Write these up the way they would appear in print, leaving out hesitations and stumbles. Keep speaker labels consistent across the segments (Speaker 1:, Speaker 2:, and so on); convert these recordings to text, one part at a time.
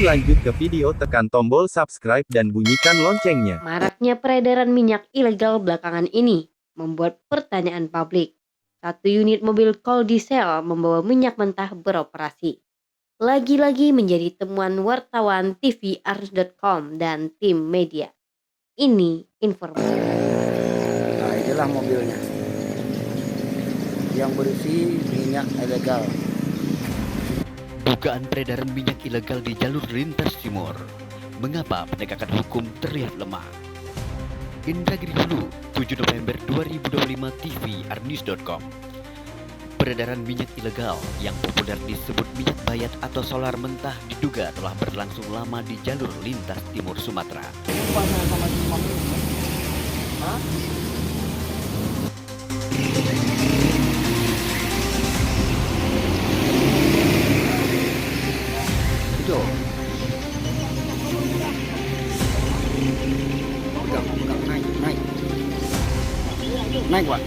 Speaker 1: Sebelum lanjut ke video, tekan tombol subscribe dan bunyikan loncengnya.
Speaker 2: Maraknya peredaran minyak ilegal belakangan ini membuat pertanyaan publik. Satu unit mobil kol diesel membawa minyak mentah beroperasi. Lagi-lagi menjadi temuan wartawan TV Ars.com dan tim media. Ini informasi.
Speaker 3: Nah, inilah mobilnya yang berisi minyak ilegal.
Speaker 4: Dugaan peredaran minyak ilegal di jalur lintas timur. Mengapa penegakan hukum terlihat lemah? Indra Giri Hulu, 7 November 2025 TV Arnews.com. Peredaran minyak ilegal yang populer disebut minyak bayat atau solar mentah diduga telah berlangsung lama di jalur lintas timur Sumatera.
Speaker 3: Itu. Udah, naik. Naik, Pak.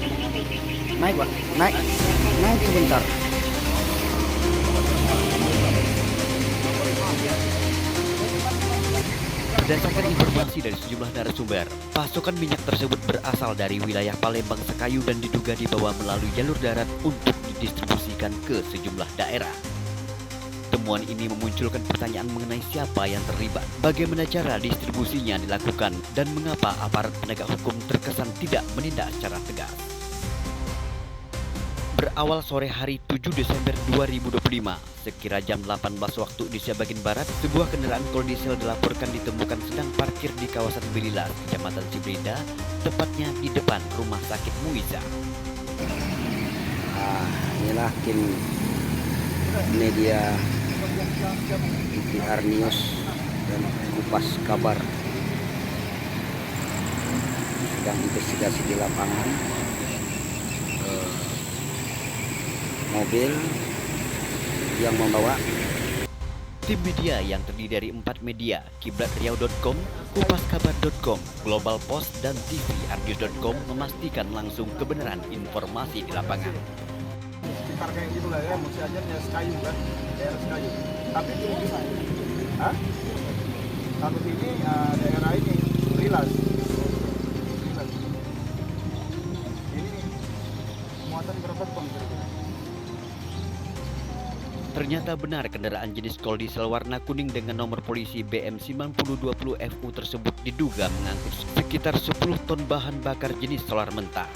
Speaker 3: Naik sebentar.
Speaker 4: Berdasarkan informasi dari sejumlah narasumber, pasokan minyak tersebut berasal dari wilayah Palembang Sekayu dan diduga dibawa melalui jalur darat untuk didistribusikan ke sejumlah daerah. Temuan ini memunculkan pertanyaan mengenai siapa yang terlibat, bagaimana cara distribusinya dilakukan, dan mengapa aparat penegak hukum terkesan tidak menindak secara tegas. Berawal sore hari 7 Desember 2025, sekira jam 18 waktu Indonesia bagian Barat, sebuah kendaraan kol diesel dilaporkan ditemukan sedang parkir di kawasan Belilas, Kecamatan Cibrida, tepatnya di depan Rumah Sakit Muiza.
Speaker 3: Inilah tim media TV Arnews dan Kupas Kabar sedang investigasi di lapangan. Mobil yang membawa
Speaker 4: Tim media yang terdiri dari 4 media, KiblatRiau.com, KupasKabar.com, Global Post, dan TV Arnews.com memastikan langsung kebenaran informasi di lapangan.
Speaker 5: Sekitar kayak gitu lah ya, mesti aja Sekayu kan, daerah Sekayu. Tapi di satu ini daerah ini Belilas. Ini muatan berapa ton?
Speaker 4: Ternyata benar kendaraan jenis kol diesel warna kuning dengan nomor polisi BM 9020 FU tersebut diduga mengangkut sekitar 10 ton bahan bakar jenis solar mentah.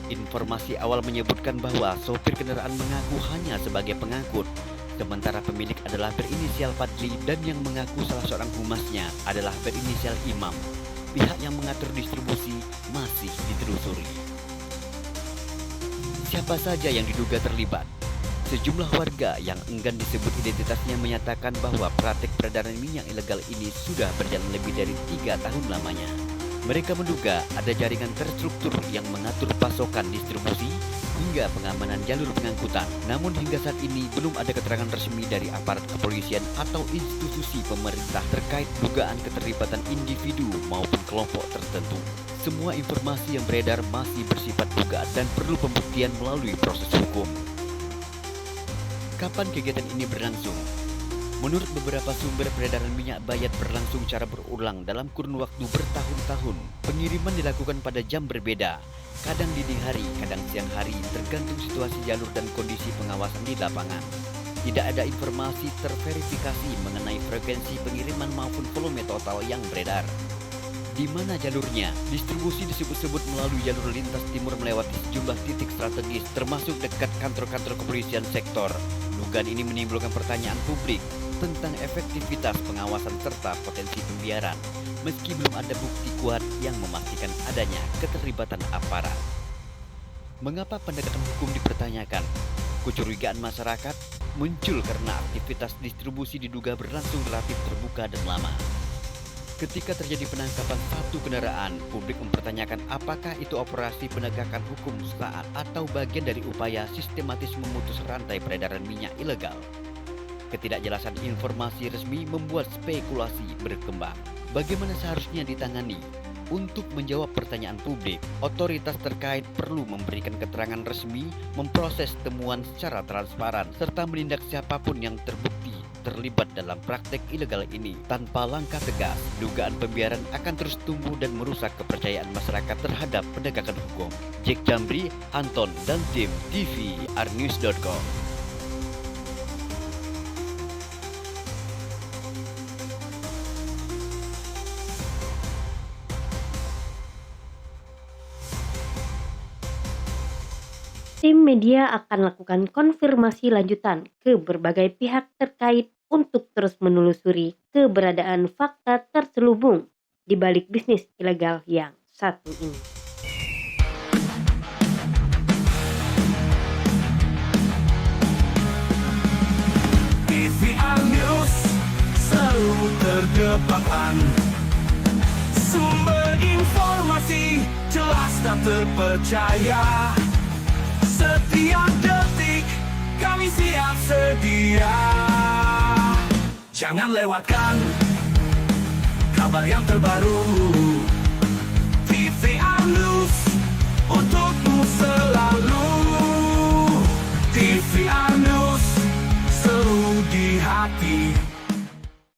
Speaker 4: Informasi awal menyebutkan bahwa sopir kendaraan mengaku hanya sebagai pengangkut, sementara pemilik adalah berinisial Fadli dan yang mengaku salah seorang humasnya adalah berinisial Imam. Pihak yang mengatur distribusi masih ditelusuri. Siapa saja yang diduga terlibat? Sejumlah warga yang enggan disebut identitasnya menyatakan bahwa praktik peredaran minyak ilegal ini sudah berjalan lebih dari 3 tahun lamanya. Mereka menduga ada jaringan terstruktur yang mengatur pasokan distribusi hingga pengamanan jalur pengangkutan. Namun hingga saat ini belum ada keterangan resmi dari aparat kepolisian atau institusi pemerintah terkait dugaan keterlibatan individu maupun kelompok tertentu. Semua informasi yang beredar masih bersifat dugaan dan perlu pembuktian melalui proses hukum. Kapan kegiatan ini berlangsung? Menurut beberapa sumber, peredaran minyak bayat berlangsung secara berulang dalam kurun waktu bertahun-tahun. Pengiriman dilakukan pada jam berbeda, kadang dini hari, kadang siang hari, tergantung situasi jalur dan kondisi pengawasan di lapangan. Tidak ada informasi terverifikasi mengenai frekuensi pengiriman maupun volume total yang beredar. Di mana jalurnya? Distribusi disebut-sebut melalui jalur lintas timur melewati sejumlah titik strategis termasuk dekat kantor-kantor kepolisian sektor. Dugaan ini menimbulkan pertanyaan publik tentang efektivitas pengawasan serta potensi pembiaran, meski belum ada bukti kuat yang memastikan adanya keterlibatan aparat. Mengapa pendekatan hukum dipertanyakan? Kecurigaan masyarakat muncul karena aktivitas distribusi diduga berlangsung relatif terbuka dan lama. Ketika terjadi penangkapan satu kendaraan, publik mempertanyakan apakah itu operasi penegakan hukum saat atau bagian dari upaya sistematis memutus rantai peredaran minyak ilegal. Ketidakjelasan informasi resmi membuat spekulasi berkembang. Bagaimana seharusnya ditangani? Untuk menjawab pertanyaan publik, otoritas terkait perlu memberikan keterangan resmi, memproses temuan secara transparan, serta menindak siapapun yang terbukti terlibat dalam praktek ilegal ini. Tanpa langkah tegas, dugaan pembiaran akan terus tumbuh dan merusak kepercayaan masyarakat terhadap penegakan hukum. Jack Jamri, Anton, dan tim TVRnews.com.
Speaker 2: Tim media akan lakukan konfirmasi lanjutan ke berbagai pihak terkait untuk terus menelusuri keberadaan fakta terselubung di balik bisnis ilegal yang satu ini.
Speaker 6: TVR News selalu terdepan, sumber informasi jelas dan terpercaya. Setiap detik kami siap sedia. Jangan lewatkan kabar yang terbaru.